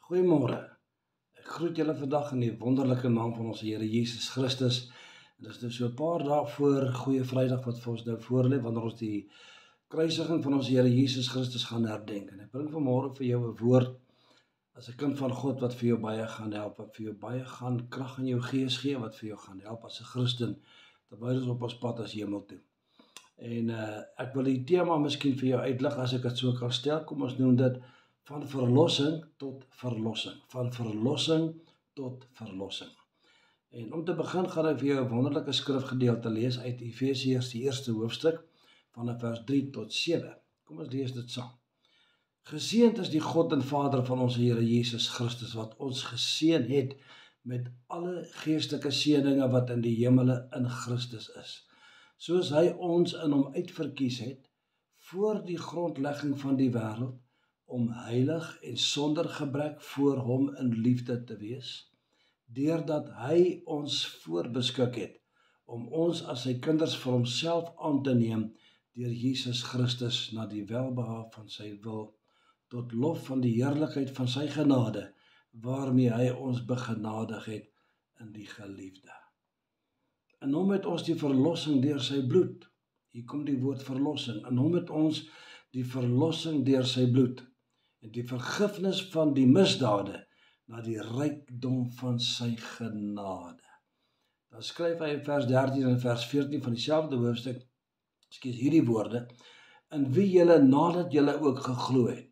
Goeiemôre. Ek groet julle vandag in die wonderlike naam van ons Here Jesus Christus. En dit is nou so 'n paar dae voor Goeie Vrydag wat vir ons nou voorlê wanneer ons die kruisiging van ons Here Jesus Christus gaan herdenk. En ek bring vanmôre vir jou 'n woord as 'n kind van God wat vir jou baie gaan help, wat vir jou baie gaan krag in jou gees gee, wat vir jou gaan help as 'n Christen terwyl ons op ons pad as hemel toe. En ek wil die tema miskien vir jou uitlig as ek dit so kan stel. Kom ons noem dit van verlossing tot verlossing. Van verlossing tot verlossing. En om te begin gaan ek vir jou 'n wonderlike skrifgedeelte lees uit Efesiërs die 1ste hoofstuk van vers 3 tot 7. Kom ons lees dit saam. Geseënd is die God en Vader van ons Here Jesus Christus wat ons geseën het met alle geestelike seëninge wat in die hemele in Christus is. Soos hy ons in hom uitverkies het voor die grondlegging van die wêreld om heilig en sonder gebrek voor hom in liefde te wees, deurdat hy ons voorbeskik het om ons as sy kinders vir homself aan te neem deur Jesus Christus na die welbehae van sy wil, tot lof van die heerlikheid van sy genade, waarmee hy ons begenadig het in die geliefde. In hom het ons die verlossing deur sy bloed. Hier kom die woord verlossing. In hom het ons die verlossing deur sy bloed en die vergifnis van die misdade na die rykdom van sy genade. Dan skryf hy in vers 13 en vers 14 van dieselfde hoofstuk, hierdie woorde, in wie julle nadat julle ook geglo het,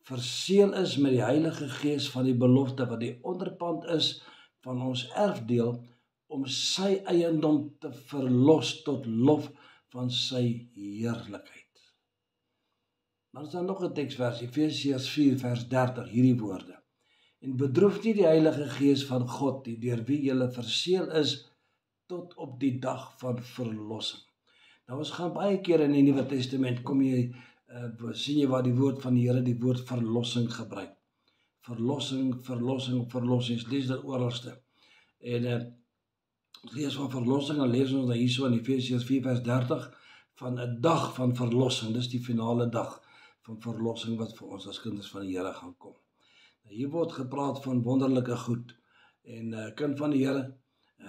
verseël is met die Heilige Gees van die belofte wat die onderpand is van ons erfdeel om sy eiendom te verlos tot lof van sy heerlikheid. Dan is daar nog 'n teksvers, Efesiërs 4 vers 30, hierdie woorde. En bedroef nie die Heilige Gees van God, die deur wie julle verseël is tot op die dag van verlossing. Nou ons gaan baie keer in die Nuwe Testament sien jy waar die woord van die Here die woord verlossing gebruik. Verlossing, verlossing, lees dit oralste. En ons lees van verlossing, dan lees ons dan hierso in Efesiërs 4 vers 30 van 'n dag van verlossing. Dis die finale dag van verlossing wat vir ons as kinders van die Here gaan kom. Nou, hier word gepraat van wonderlike goed. En kind van die Here,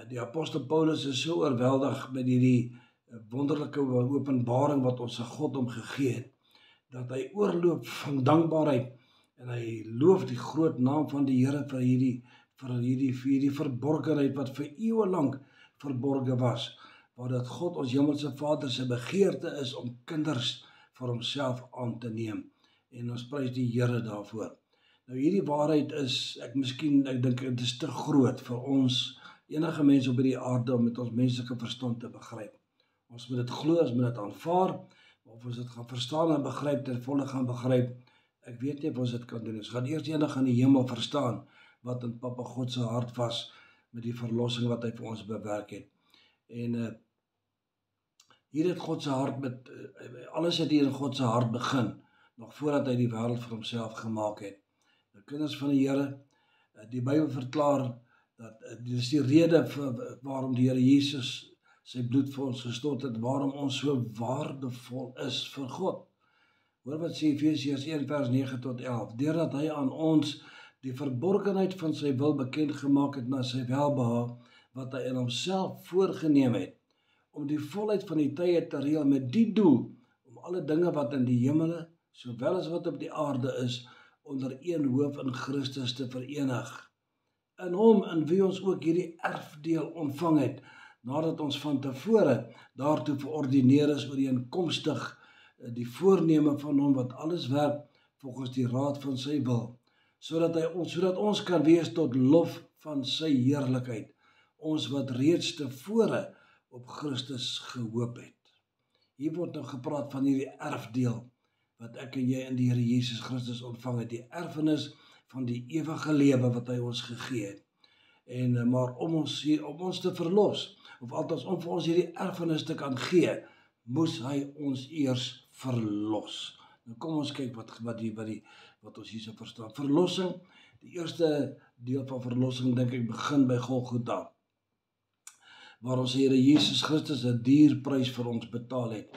die apostel Paulus is so oorweldig met hierdie wonderlike openbaring wat ons God hom gegee het, dat hy oorloop van dankbaarheid en hy loof die groot naam van die Here vir hierdie verborgenheid wat vir eeue lank verborge was, waar dat God ons hemelse Vader se begeerte is om kinders vir homself aan te neem. En ons prys die Here daarvoor. Nou hierdie waarheid is, ek dink dit is te groot vir ons, enige mens op hierdie aarde om met ons menslike verstand te begryp. Ons moet dit glo, ons moet dit aanvaar, of ons dit gaan verstaan en begryp, ten volle gaan begryp, ek weet nie of ons dit kan doen. Ons gaan eers eendag in die hemel verstaan wat in Papa God se hart was met die verlossing wat hy vir ons bewerk het. En hier het God se hart alles het hier in God se hart begin, nog voordat hy die wêreld vir homself gemaak het. Nou kinders van die Here, die Bybel verklaar dat dit is die rede waarom die Here Jesus sy bloed vir ons gestort het, waarom ons so waardevol is vir God. Hoor wat sê Efesiërs 1 vers 9 tot 11, deurdat hy aan ons die verborgenheid van sy wil bekend gemaak het na sy welbehae, wat hy in homself voorgeneem het, om die volheid van die tye te reël met die doel, om alle dinge wat in die hemele, sowel as wat op die aarde is, onder een hoof in Christus te verenig. In hom, in wie ons ook hierdie erfdeel ontvang het, nadat ons van tevore daartoe verordineer is ooreenkomstig die voorneme van hom wat alles werk volgens die raad van sy wil, sodat ons kan wees tot lof van sy heerlikheid, ons wat reeds tevore op Christus gehoop het. Hier word nou gepraat van hierdie erfdeel wat ek en jy in die Here Jesus Christus ontvang het, die erfenis van die ewige lewe wat hy ons gegee het. En maar om ons te verlos, of althans om vir ons hierdie erfenis te kan gee, moes hy ons eers verlos. Nou kom ons kyk wat ons hierso verstaan. Verlossing, die eerste deel van verlossing dink ek begin by Golgotha, waar ons Here Jesus Christus 'n duur prys vir ons betaal het.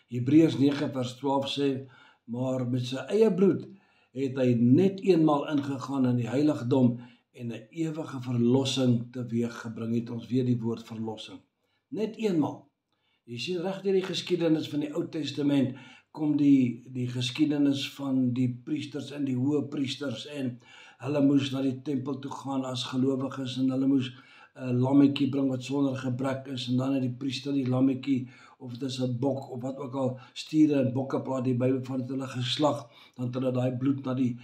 Hebreërs 9 vers 12 sê, maar met sy eie bloed het hy net eenmaal ingegaan in die heiligdom en 'n ewige verlossing teweeg gebring, het ons weer die woord verlossing. Net eenmaal. Jy sien reg deur die geskiedenis van die Ou Testament kom die geskiedenis van die priesters en die hoë priesters en hulle moes na die tempel toe gaan as gelowiges en hulle moes 'n lammetjie bring wat sonder gebrek is en dan het die priester die lammetjie of dit is 'n bok of wat ook al, stiere en bokke praat die Bybel van het hulle geslag, dan het hulle daai bloed na die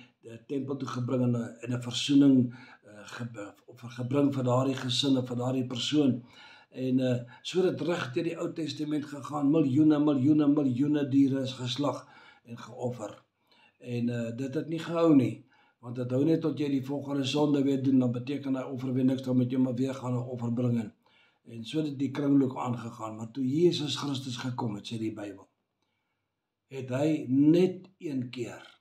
tempel toe gebring en 'n versoening gebring vir daardie gesin of vir daardie persoon. En so het dit reg deur die Ou Testament gegaan, miljoene diere is geslag en geoffer. En dit het nie gehou nie, want dit hou net tot jy die volgende sonde weer doen, dan beteken hy offer weer niks, dan moet jy maar weer gaan 'n offer bring. En so het die kringloop aangegaan, maar toe Jesus Christus gekom het, sê die Bybel, het hy net een keer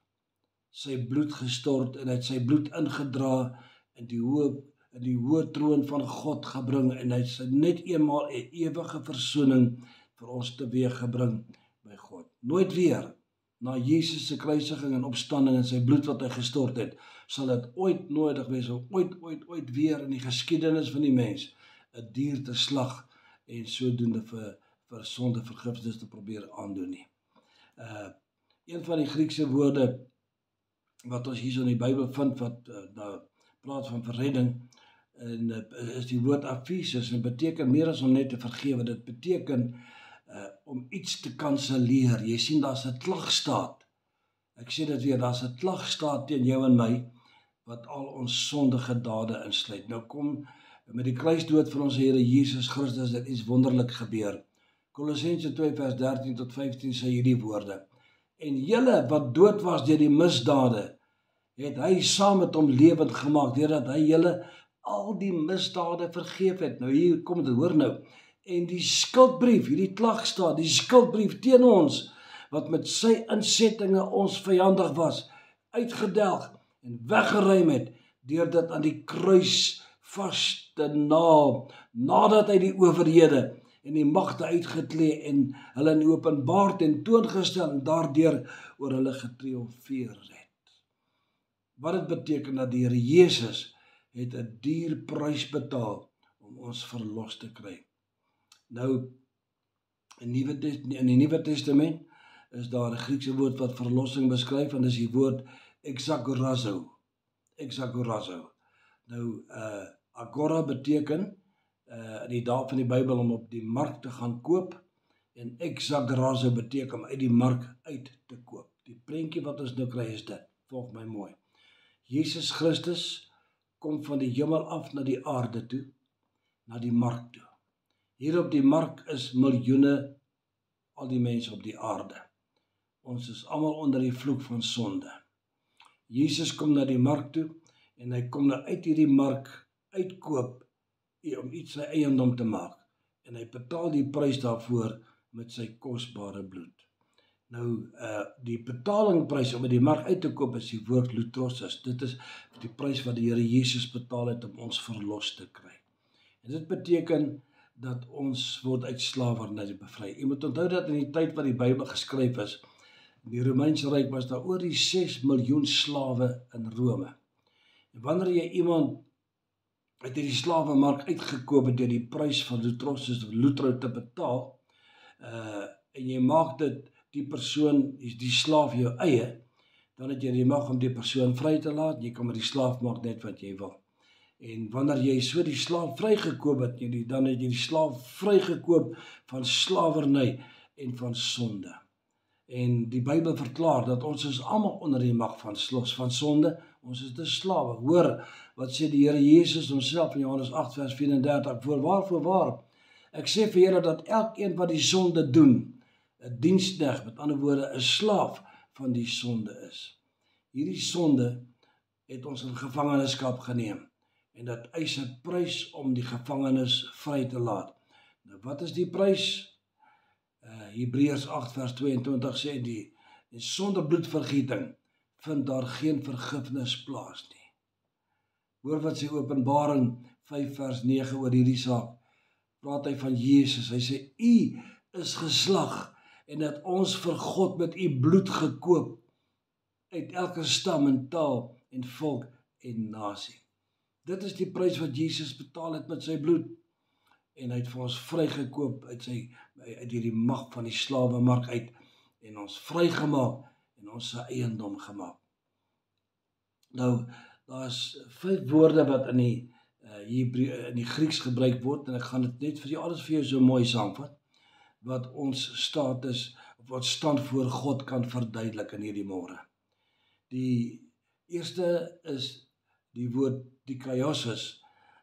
sy bloed gestort en het sy bloed ingedra in die hoë troon van God gebring en hy het net eenmaal 'n ewige versoening vir ons teweeg gebring by God. Nooit weer na Jesus se kruisiging en opstanding en sy bloed wat hy gestort het, sal dit ooit nodig wees om ooit weer in die geskiedenis van die mens 'n dier te slag en sodoende vir sondevergifnis te probeer aandoen nie. Een van die Griekse woorde wat ons hier so in die Bybel vind wat praat van verredding en is die woord aphesis en beteken meer as om net te vergewe. Dit beteken om iets te kanselleer. Jy sien daar's 'n klagstaat. Ek sê dit weer, daar's 'n klagstaat teen jou en my wat al ons sondige dade insluit. Nou kom met die kruisdood van ons Here Jesus Christus het iets wonderlik gebeur. Kolossense 2 vers 13 tot 15 sê hierdie woorde: En julle wat dood was deur die misdade, het hy saam met hom lewend gemaak, deurdat hy julle al die misdade vergeef het. Nou hier kom dit, hoor nou. En die skuldbrief, hierdie klagstaat, die skuldbrief teen ons, wat met sy insettinge ons vyandig was, uitgedelg en weggeruim het, deur dit aan die kruis vas te naal, nadat hy die owerhede en die magte uitgeklee en hulle in die openbaar tentoongestel en daardeur oor hulle getriomfeer het. Wat dit beteken dat die Here Jesus het 'n duur prys betaal om ons verlos te kry. Nou, in die Nuwe Testament is daar 'n Griekse woord wat verlossing beskryf en dis die woord exagorazo. Nou, agora beteken in die dae van die Bybel om op die mark te gaan koop en exagorazo beteken om uit die mark uit te koop. Die prentjie wat ons nou kry is dit. Volg my mooi. Jesus Christus kom van die hemel af na die aarde toe, na die mark toe. Hier op die mark is miljoene, al die mense op die aarde. Ons is almal onder die vloek van sonde. Jesus kom na die mark toe en hy kom nou uit hierdie mark uitkoop om iets sy eiendom te maak. En hy betaal die prys daarvoor met sy kosbare bloed. Nou, die betalingprys om uit die mark uit te koop is die woord lutrosis. Dit is die prys wat die Here Jesus betaal het om ons verlos te kry. En dit beteken dat ons word uit slawerny bevry. Jy moet onthou dat in die tyd wat die Bybel geskryf is, in die Romeinse Ryk was daar oor die 6 miljoen slawe in Rome. En wanneer jy iemand uit die slawemark uitgekoop het deur die prys van lutrosis of lutro te betaal, en jy maak dit die persoon, die slaaf jou eie, dan het jy die mag om die persoon vry te laat. Jy kan met die slaaf maak net wat jy wil. En wanneer jy so die slaaf vrygekoop het, dan het jy die slaaf vrygekoop van slawerny en van sonde. En die Bybel verklaar dat ons is almal onder die mag van sonde. Ons is 'n slawe. Hoor wat sê die Here Jesus homself in Johannes 8 vers 34. Voorwaar, ek sê vir julle dat elkeen wat die sonde doen, 'n diensknegt, met ander woorde 'n slaaf van die sonde is. Hierdie sonde het ons in gevangenskap geneem en dat eis 'n prys om die gevangenes vry te laat. Nou wat is die prys? Hebreërs 8 vers 22 sê die sonder bloedvergieting vind daar geen vergifnis plaas nie. Hoor wat sê Openbaring 5 vers 9 oor hierdie saak. Praat hy van Jesus. Hy sê u is geslag en dat ons vir God met u bloed gekoop uit elke stam en taal en volk en nasie. Dit is die prys wat Jesus betaal het met sy bloed. En hy het vir ons vrygekoop uit hierdie mag van die slawemark uit en ons vrygemaak en ons se eiendom gemaak. Nou, daar is 5 woorde wat in die Grieks gebruik word en ek gaan dit net vir alles vir jou so mooi saamvat wat ons status of wat stand voor God kan verduidelik in hierdie môre. Die eerste is die woord dikaiosis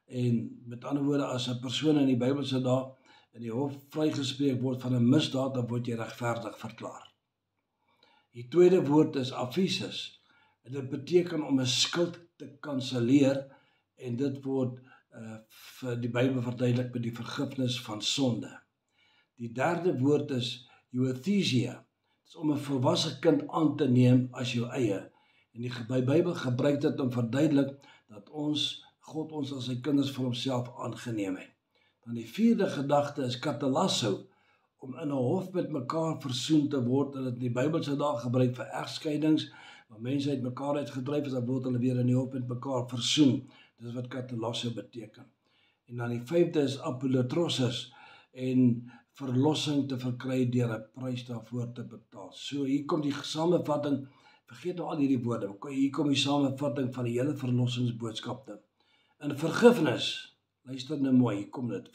en met ander woorde as 'n persoon in die Bybelse dae in die hof vrygespreek word van 'n misdaad, dan word jy regverdig verklaar. Die tweede woord is aphesis. Dit beteken om 'n skuld te kanselleer en dit word vir die Bybel verduidelik met die vergifnis van sonde. Die derde woord is euthanasia. Dit is om 'n volwasse kind aan te neem as jou eie. En die Bybel gebruik dit om verduidelik dat God ons as sy kinders vir homself aangeneem het. Dan die vierde gedagte is katalasso, om in 'n hof met mekaar versoen te word, en dit in die Bybelse dae gebruik vir egskeidings, waar mense uit mekaar uitgedryf is, dan word hulle weer in die hof met mekaar versoen. Dis wat katalasso beteken. En dan die vyfde is apolutrosis, en verlossing te verkry deur 'n prys daarvoor te betaal. So hier kom die samevatting, vergeet nou al hierdie woorde, hier kom die samevatting van die hele verlossingsboodskap te. In vergifnis, luister nou mooi, hier kom dit,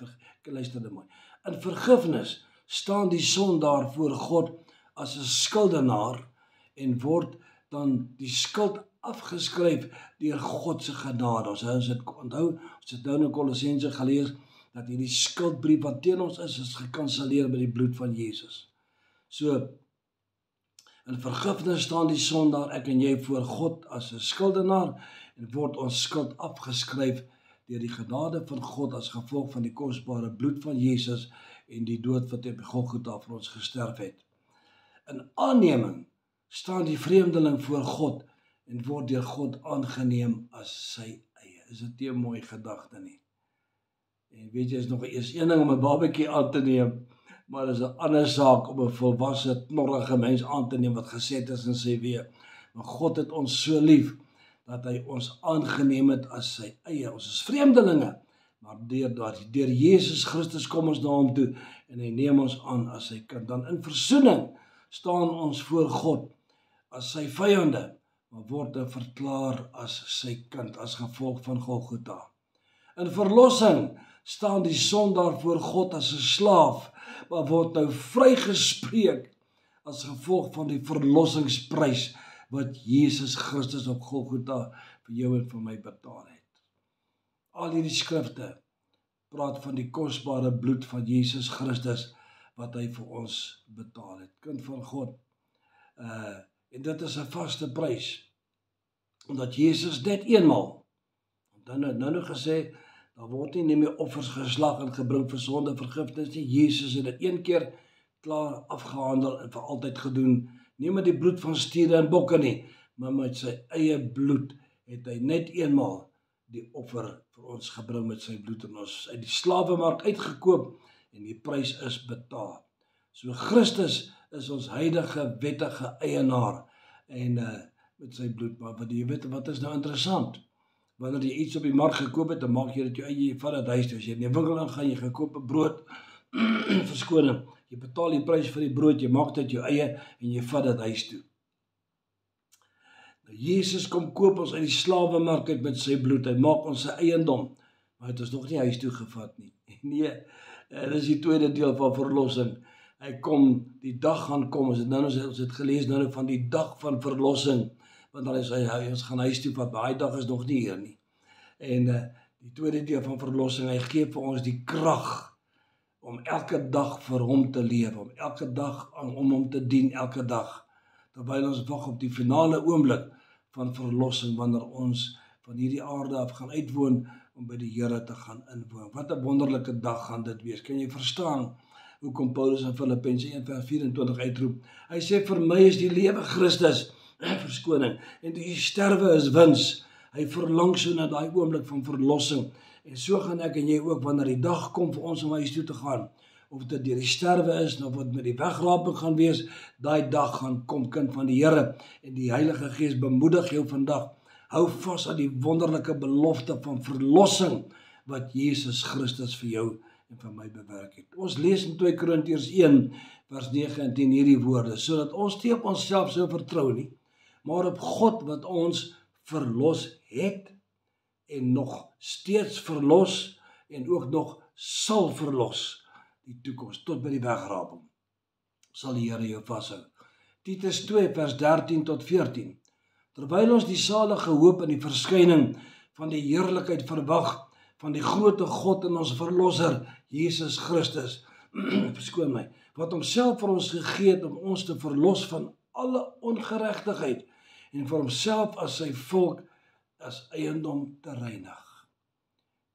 luister nou mooi. In vergifnis staan die sondaar voor God as 'n skuldenaar en word dan die skuld afgeskryf deur God se genade. Ons het nou in Kolossense gelees dat hierdie skuldbrief wat teen ons is gekanselleer met die bloed van Jesus. So, in vergifnis staan die sondaar, ek en jy, voor God as 'n skuldenaar en word ons skuld afgeskryf deur die genade van God as gevolg van die kosbare bloed van Jesus en die dood wat hy op Golgotha vir ons gesterf het. In aanneming staan die vreemdeling voor God en word deur God aangeneem as sy eie. Is dit nie 'n mooi gedagte nie? En weet jy, is nog eers een ding om 'n babatjie aan te neem, maar is 'n ander saak om 'n volwasse, knorrige mens aan te neem wat geset is in sy weë. Maar God het ons so lief dat hy ons aangeneem het as sy eie. Ons is vreemdelinge, maar deur Jesus Christus kom ons na hom toe en hy neem ons aan as sy kind. Dan in versoening staan ons voor God as sy vyande, maar word verklaar as sy kind as gevolg van Golgotha. In verlossing staan die sondaar voor God as 'n slaaf, maar word nou vrygespreek as gevolg van die verlossingsprys wat Jesus Christus op Golgotha vir jou en vir my betaal het. Al hierdie skrifte praat van die kosbare bloed van Jesus Christus wat hy vir ons betaal het. Kind van God, en dit is 'n vaste prys, omdat Jesus net eenmaal, nou gesê, daar word nie meer offers geslag en gebring vir sonde vergifnis nie. Jesus het dit een keer klaar afgehandel en vir altyd gedoen, nie met die bloed van stiere en bokke nie, maar met sy eie bloed het hy net eenmaal die offer vir ons gebring met sy bloed en ons uit die slawemark uitgekoop en die prys is betaal. So Christus is ons heilige wettige eienaar en met sy bloed. Maar jy weet wat is nou interessant? Wanneer jy iets op die mark gekoop het, dan maak jy dit jou eie, jy vat dit huis toe. As jy in die winkel ingaan, jy gekoop 'n brood, verskoning, jy betaal die prys vir die brood, jy maak dit jou eie en jy vat dit huis toe. Nou, Jesus kom koop ons uit die slawemark uit met sy bloed, hy maak ons sy eiendom, maar het ons nog nie huis toe gevat nie. Nee, dit is die tweede deel van verlossing. Hy kom, die dag gaan kom, ons het gelees nou van die dag van verlossing, want dan is hy ons gaan huis toe vat, maar die dag is nog nie hier nie. En die tweede deel van verlossing, hy gee vir ons die krag om elke dag vir hom te leef, om elke dag om hom te dien, elke dag, terwyl ons wag op die finale oomblik van verlossing, wanneer ons van hierdie aarde af gaan uitwoon, om by die Here te gaan inwoon. Wat 'n wonderlike dag gaan dit wees. Kan jy verstaan hoekom Paulus in Filippense 1:24 uitroep? Hy sê, vir my is die lewe Christus, verskoning, en die sterwe is wins. Hy verlang so na daai oomblik van verlossing. En so gaan ek en jy ook, wanneer die dag kom vir ons om huis toe te gaan, of dit deur die sterwe is, of wat met die wegraping gaan wees, daai dag gaan kom, kind van die Here, en die Heilige Gees bemoedig jou vandag. Hou vas aan die wonderlike belofte van verlossing wat Jesus Christus vir jou en vir my bewerk het. Ons lees in 2 Korintiërs 1 vers 9 en 10 hierdie woorde, sodat ons nie op onsself sou vertrou nie, maar op God wat ons verlos het en nog steeds verlos en ook nog sal verlos die toekoms tot by die wegraping. Sal die Here jou vashou. Titus 2 vers 13 tot 14. Terwyl ons die salige hoop in die verskyning van die heerlikheid verwag van die groote God en ons verlosser Jesus Christus, verskoon my, wat homself vir ons gegee het om ons te verlos van alle ongeregtigheid en vir homself as sy volk as eiendom te reinig.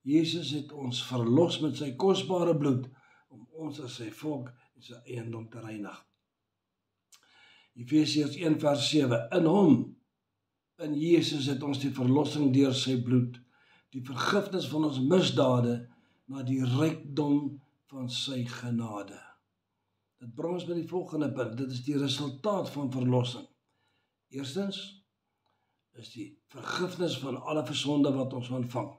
Jesus het ons verlos met sy kosbare bloed om ons as sy volk en sy eiendom te reinig. Efesiërs 1 vers 7. In hom, in Jesus het ons die verlossing deur sy bloed, die vergifnis van ons misdade na die rykdom van sy genade. Dit bring ons by die volgende punt. Dit is die resultaat van verlossing. Eerstens is die vergifnis van alle sonde wat ons ontvang.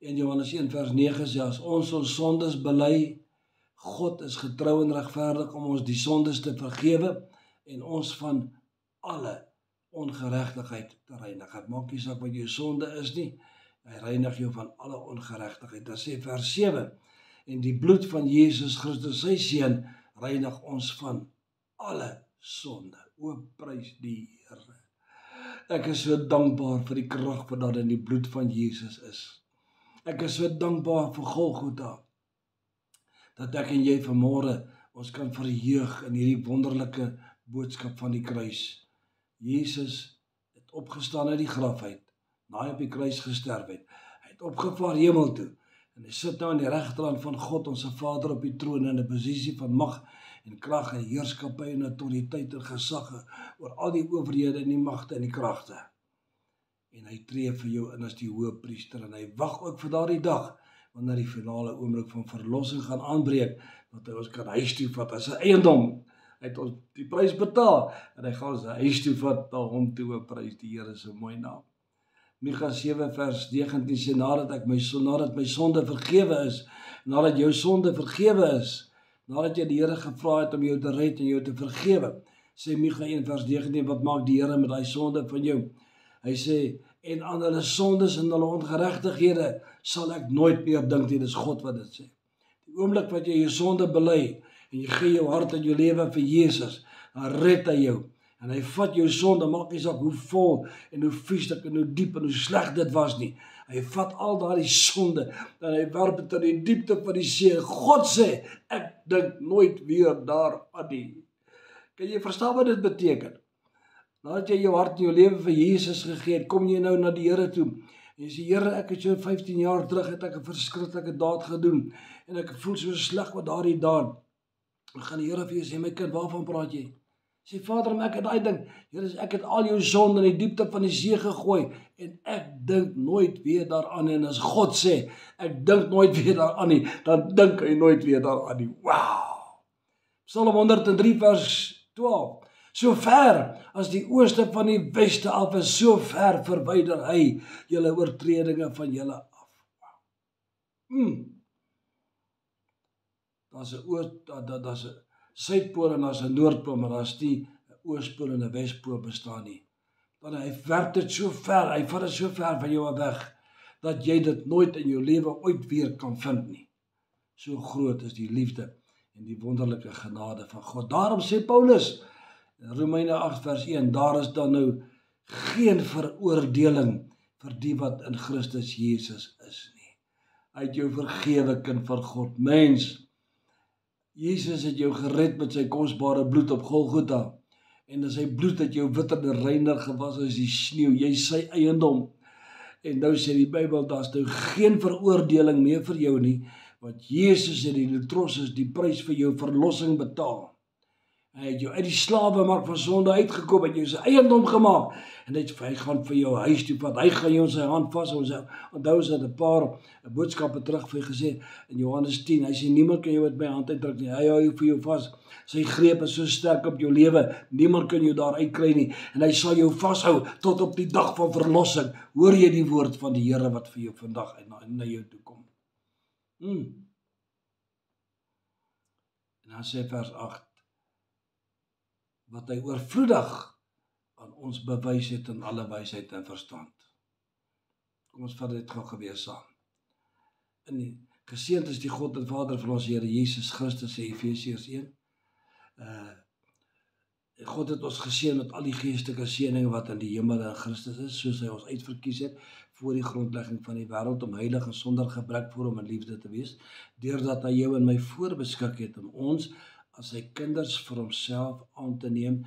In Johannes 1 vers 9 sê, as ons sondes bely, God is getrou en regverdig om ons die sondes te vergewe en ons van alle ongeregtigheid te reinig. Het maak nie saak wat jou sonde is nie, hy reinig jou van alle ongeregtigheid. Dat sê vers 7, en die bloed van Jesus Christus, sy seun, reinig ons van alle sonde. O, prys die Here. Ek is so dankbaar vir die krag wat daar in die bloed van Jesus is. Ek is so dankbaar vir Golgotha, dat ek en jy vanmôre ons kan verheug in hierdie wonderlike boodskap van die kruis. Jesus het opgestaan uit die graf uit, na hy op die kruis gesterf het. Hy het opgevaar hemel toe, en hy sit nou aan die regterhand van God, ons Vader, op die troon in 'n posisie van mag en krag en heerskappy en autoriteit en gesag oor al die owerhede en die magte en die kragte. En hy tree vir jou in as die hoëpriester, en hy wag ook vir daardie dag, wanneer die finale oomblik van verlossing gaan aanbreek, dat hy ons kan huis toe vat as 'n eiendom. Hy het ons die prys betaal, en hy gaan ons huis toe vat, na hom toe, prys die Here se mooi naam. Micha 7 vers 19 sê, nadat my sonde vergewe is, nadat jou sonde vergewe is, nadat jy die Here gevra het om jou te red en jou te vergewe, sê Micha 1 vers 19, wat maak die Here met die sonde van jou? Hy sê, en aan hulle sondes en hulle ongeregtighede sal ek nooit meer dink nie, dis God wat dit sê. Die oomblik wat jy jou sonde bely, en jy gee jou hart en jou lewe vir Jesus, dan red hy jou. En hy vat jou sonde, maak nie saak hoe vol en hoe vieslik en hoe diep en hoe sleg dit was nie. Hy vat al daardie sonde en hy werp dit in die diepte van die see. God sê, ek dink nooit weer daaraan nie. Kan jy verstaan wat dit beteken? Nadat jy jou hart en jou lewe vir Jesus gegee het, kom jy nou na die Here toe. En jy sê, Here, ek het so 15 jaar terug het ek 'n verskriklike daad gedoen en ek voel so sleg met daardie daad. Dan gaan die Here vir jou sê, my kind, waarvan praat jy? Sê, Vader, ek het daai ding. Here, ek het al jou sonde in die diepte van die see gegooi en ek dink nooit weer daaraan. En as God sê, ek dink nooit weer daaraan nie, dan dink hy nooit weer daaraan nie. Wow! Psalm 103 vers 12. So ver as die ooste van die weste af is, so ver verwyder hy julle oortredinge van julle af. Daar's 'n suidpool en daar's 'n noordpool, maar daar's nie 'n oospool en 'n wespool bestaan nie. Want hy werp dit so ver, hy vat dit so ver van jou weg, dat jy dit nooit in jou lewe ooit weer kan vind nie. So groot is die liefde en die wonderlike genade van God. Daarom sê Paulus, in Romeine 8 vers 1, daar is dan nou geen veroordeling vir die wat in Christus Jesus is nie. Hy het jou vergewe, kind van God. Mens, Jesus het jou gered met sy kosbare bloed op Golgotha. En sy bloed het jou witter en reiner gewas as die sneeu. Jy is sy eiendom. En nou sê die Bybel, daar's nou geen veroordeling meer vir jou nie, want Jesus het die lotros, die prys vir jou verlossing betaal. Hy het jou uit die slawemark van sonde uitgekoop, het jou sy eiendom gemaak, en hy gaan vir jou huis toe vat, hy gaan jou in sy hand vashou. Onthou ons het 'n paar boodskappe terug vir gesê, in Johannes 10, hy sê, niemand kan jou met my hand uitdruk nie, hy hou jou vir jou vas, sy greep is so sterk op jou lewe, niemand kan jou daar uitkry nie, en hy sal jou vashou tot op die dag van verlossing. Hoor jy die woord van die Here wat vir jou vandag na jou toe kom? En dan sê vers 8, wat hy oorvloedig aan ons bewys het in alle wysheid en verstand. Kom ons vat dit gou weer saam. Geseënd is die God en Vader van ons Here Jesus Christus, sê Efesiërs 1. God het ons geseën met al die geestelike seëninge wat in die hemel in Christus is, soos hy ons uitverkies het voor die grondlegging van die wêreld, om heilig en sonder gebrek voor hom in liefde te wees, deurdat hy jou en my voorbeskik het om ons as sy kinders vir homself aan te neem,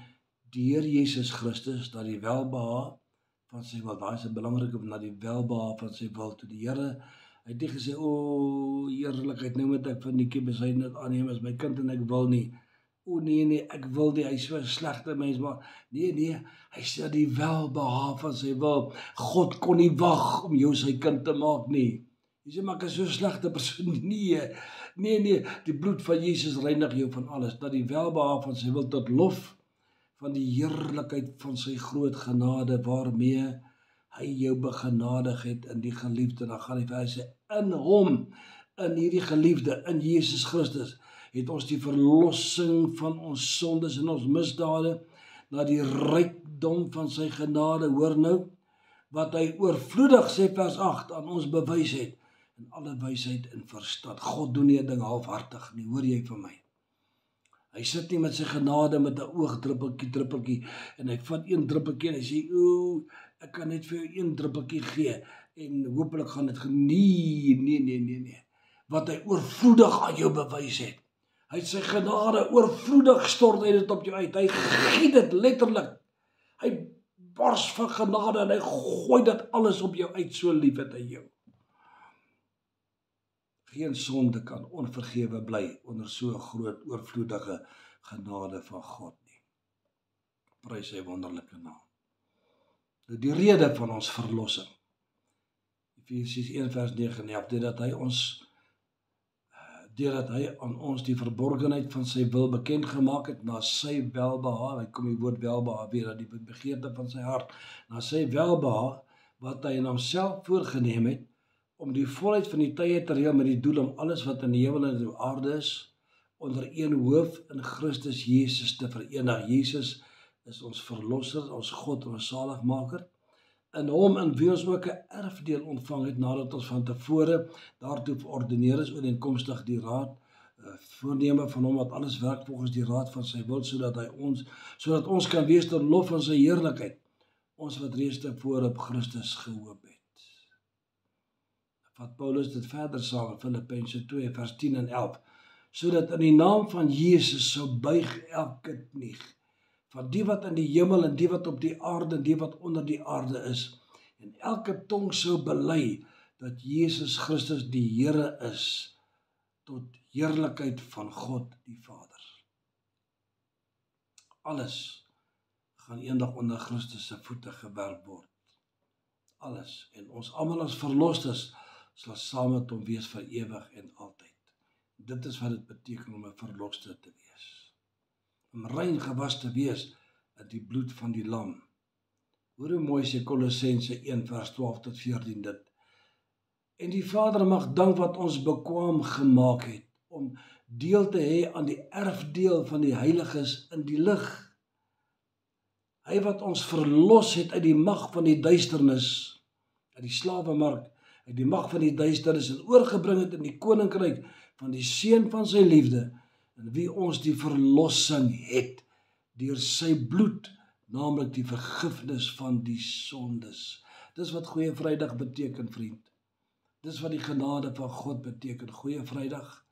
deur Jesus Christus, na die welbehae van sy wil. Daar is 'n belangrike, na die welbehae van sy wil. Toe die Here, hy het nie gesê, o heerlikheid, nou moet ek van Nikkie besynet aanneem as my kind en ek wil nie. O nee, ek wil nie, hy is so 'n slegte mens, maar nee, hy sê die welbehae van sy wil. God kon nie wag om jou sy kind te maak nie. Jy sê, maar ek is so 'n slegte persoon. Nee, die bloed van Jesus reinig jou van alles, dat die welbehae van sy wil, tot lof van die heerlikheid van sy groot genade, waarmee hy jou begenadig het in die geliefde. Dan gaan die vers sê, in hom, in hierdie geliefde, in Jesus Christus, het ons die verlossing van ons sondes en ons misdade, na die rykdom van sy genade, hoor nou, wat hy oorvloedig, sê vers 8, aan ons bewys het, in alle wysheid en verstand. God doen nie 'n ding halfhartig nie, hoor jy van my? Hy sit nie met sy genade met 'n oogdruppeltjie, en hy vat een druppeltjie en hy sê, ek kan net vir jou een druppeltjie gee, en hopelik gaan dit nee. Wat hy oorvloedig aan jou bewys het. Hy het sy genade oorvloedig, stort hy dit op jou uit. Hy giet dit letterlik. Hy bars van genade en hy gooi dit alles op jou uit, so lief het hy jou. Geen sonde kan onvergewe bly onder so groot oorvloedige genade van God nie. Prys sy wonderlike naam. Die rede van ons verlossing. Efesiërs 1 vers 9 en 11, deurdat hy aan ons die verborgenheid van sy wil bekend gemaak het, na sy welbehae, hy kom die woord welbehae weer, die begeerte van sy hart, na sy welbehae, wat hy in homself voorgeneem het, om die volheid van die tye te reël, met die doel om alles wat in die hemel en die aarde is, onder een hoof in Christus Jesus te verenig. Jesus is ons verlosser, ons God, ons saligmaker, in hom in wie ons ook 'n erfdeel ontvang het, nadat ons van tevore daartoe verordeneer is, ooreenkomstig die raad, voorneme van hom wat alles werk volgens die raad van sy wil, sodat ons kan wees tot lof van sy heerlikheid, ons wat reeds tevore op Christus gehoop het. Vat Paulus dit verder saam in Filippense 2 vers 10 en 11, sodat in die naam van Jesus sou buig elke knie, van die wat in die hemel en die wat op die aarde en die wat onder die aarde is, en elke tong sou bely dat Jesus Christus die Here is, tot heerlikheid van God die Vader. Alles gaan eendag onder Christus se voete gewerp word. Alles. En ons almal as verlostes sal saam met hom wees vir ewig en altyd. Dit is wat dit beteken om 'n verloste te wees. Om rein gewas te wees in die bloed van die lam. Hoor hoe mooi sê Kolossense 1 vers 12 tot 14 dit. En die Vader mag dank wat ons bekwaam gemaak het, om deel te hê aan die erfdeel van die heiliges in die lig. Hy wat ons verlos het uit die mag van die duisternis, uit die slawemark, uit die mag van die duisternis, en oorgebring het in die koninkryk van die seun van sy liefde, en wie ons die verlossing het, deur sy bloed, naamlik die vergifnis van die sondes. Dis wat Goeie Vrydag beteken, vriend. Dis wat die genade van God beteken. Goeie Vrydag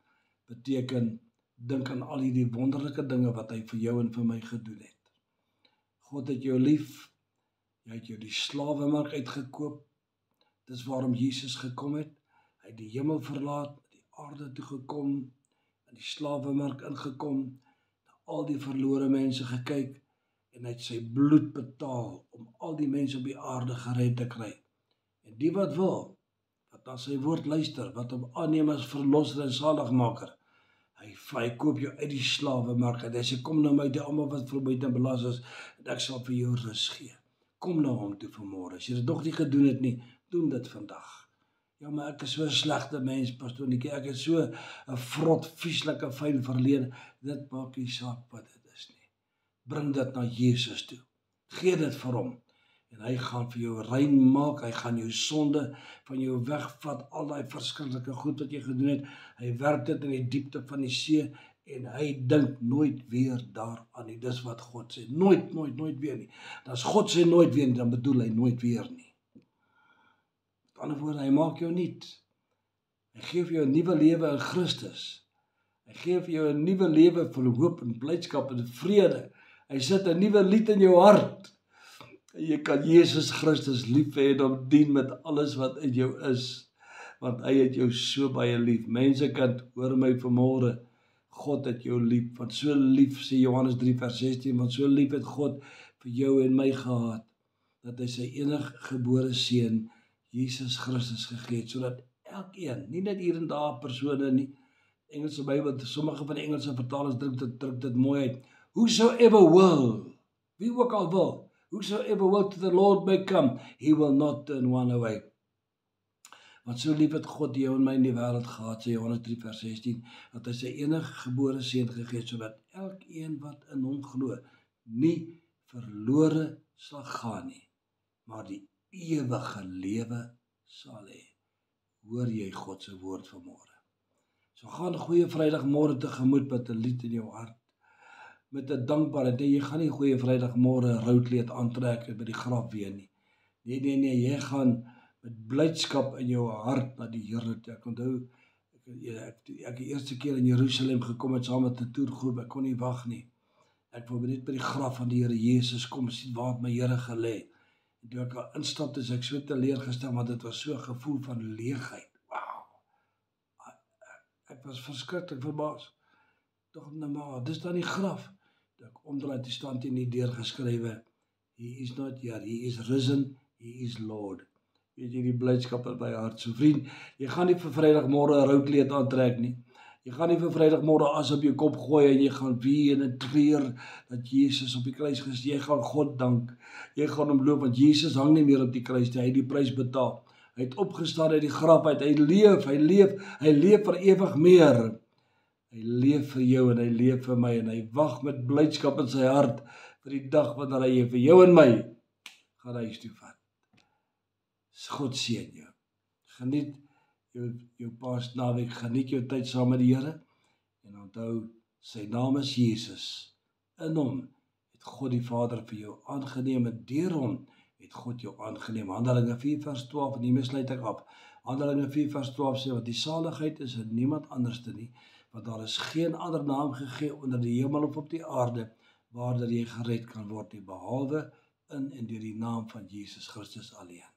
beteken, dink aan al die wonderlike dinge wat hy vir jou en vir my gedoen het. God het jou lief, hy het jou die slawemark uitgekoop, dis waarom Jesus gekom het, hy het die hemel verlaat, die aarde toe gekom, in die slawemark ingekom, al die verlore mense gekyk en hy het sy bloed betaal om al die mense op die aarde gered te kry. En die wat wil, wat na sy woord luister, wat hom aanneem as verlosser en saligmaker, hy koop jou uit die slawemark uit. Hy sê, kom na my, die almal wat vermoeid en belas is, en ek sal vir jou rus gee. Kom na hom toe vanmôre. As jy dit nog nie gedoen het nie, doen dit vandag. Ja, maar ek is so 'n slegte mens, pastoor Nikkie. Ek het so 'n vrot, vieslike, vuil verlede. Dit maak nie saak wat dit is nie. Bring dit na Jesus toe. Gee dit vir hom. En hy gaan vir jou rein maak. Hy gaan jou sonde van jou wegvat. Al die verskriklike goed wat jy gedoen het. Hy werk dit in die diepte van die see. En hy dink nooit weer daaraan nie. Dis wat God sê. Nooit, nooit, nooit weer nie. As God sê nooit weer nie, dan bedoel hy nooit weer nie. Met ander woorde, hy maak jou nuut. Hy gee vir jou 'n nuwe lewe in Christus. Hy gee vir jou 'n nuwe lewe vol hoop en blydskap en vrede. Hy sit 'n nuwe lied in jou hart. En jy kan Jesus Christus lief hê en hom dien met alles wat in jou is. Want hy het jou so baie lief. Mense kan hoor my vanmôre. God het jou lief. Want so lief, sê Johannes 3 vers 16, want so lief het God vir jou en my gehad, dat hy sy eniggebore seun, Jesus Christus gegee het, sodat elkeen, nie net hier en daar persone nie, Engelse Bybel, sommige van die Engelse vertalers druk dit mooi uit, whosoever will, wie ook al wil, whosoever will to the Lord may come, he will not turn one away. Want so lief het God jou en my in die wêreld gehad, sê Johannes 3 vers 16, dat hy sy eniggebore seun gegee het, sodat elkeen wat in hom glo, nie verlore sal gaan nie, maar die ewige lewe sal hê. Hoor jy God se woord vanmôre? So gaan 'n goeie Vrydagmôre tegemoet met 'n lied in jou hart, met 'n dankbaarheid. Jy gaan nie goeie Vrydagmôre 'n roukleed aantrek by die graf weer nie. Nee, jy gaan met blydskap in jou hart na die Here toe. Ek onthou, ek die eerste keer in Jerusalem gekom het saam met 'n toergroep, ek kon nie wag nie. Ek wou net by die graf van die Here Jesus kom sien waar het my Here gelê. En toe ek al instap, is ek so teleurgestel, want dit was so 'n gevoel van leegheid. Wow. Ek was verskriklik verbaas. Tog nou maar, dis dan die graf. Toe ek omdraai, toe staan in die deur geskrywe, He is not here, He is risen, He is Lord. Weet jy die blydskap in my hart, so vriend, jy gaan nie vir Vrydagmôre 'n roukleed aantrek nie. Jy gaan nie vir Vrydagmôre as op jou kop gooi en jy gaan ween en treur dat Jesus op die kruis gestorf. Jy gaan God dank. Jy gaan hom loof want Jesus hang nie meer op die kruis nie. Hy het die prys betaal. Hy het opgestaan uit die graf uit. Hy leef vir ewig meer. Hy leef vir jou en hy leef vir my en hy wag met blydskap in sy hart vir die dag wanneer hy vir jou en my gaan huis toe vat. God seën jou. Geniet jou Paasnaweek, geniet jou tyd saam met die Here en onthou, sy naam is Jesus. In hom het God die Vader vir jou aangeneem en deur hom het God jou aangeneem. Handelinge 4 vers 12 en hiermee sluit ek af. Handelinge 4 vers 12 sê, want die saligheid is in niemand anderste nie, want daar is geen ander naam gegee onder die hemel of op die aarde waardeur jy gered kan word nie, behalwe in en deur die naam van Jesus Christus alleen.